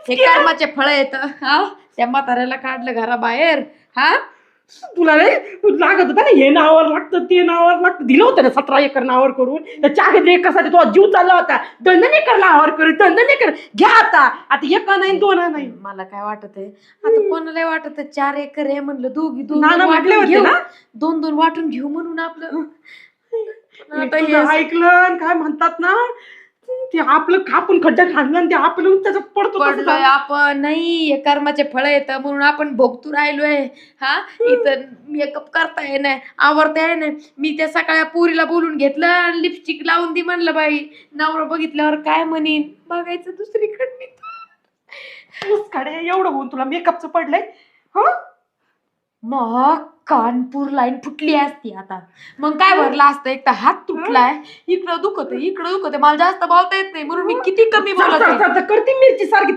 हे कर्माचे फळ येत हा. त्या म्हाताऱ्याला काढलं घराबाहेर हा. तुला नाही लागत होता ना हे नावावर लागतं ते नावावर लागतं दिलं होतं ना 17 एकर नावावर करून त्या 4 एकरसाठी तो जीव चालला होता. 2 एकर नावावर करून 2 एकर घ्या आता एक नाही 2 नाही. मला काय वाटत आहे आता कोणाला वाटत 4 एकर आहे म्हणलं दोघी नाना म्हटले होते ना 2-2 वाटून घेऊ म्हणून आपलं. आता हे ऐकलं काय म्हणतात ना ते आपलं कापून खड्डा खाल्लं आणि ते आपलं त्याचं पडलोय आपण नाही हे कर्माचे फळ येतं म्हणून आपण भोगतू राहिलोय हा. इथं मेकअप करता येणार आवडता येणार. मी त्या सकाळी पुरीला बोलून घेतलं लिपस्टिक लावून दे म्हणलं बाई. नवरा बघितल्यावर काय म्हणीन बघायचं दुसरीकडे. काढे एवढं होऊन तुला मेकअपचं पडलंय ह. मग कानपूर लाईन फुटली असती आता मग काय भरलं असतं. एक तर हात तुटलाय इकडं दुखत मला जास्त बोलता येत नाही म्हणून मी किती कमी बोलत करते मिरची सारखी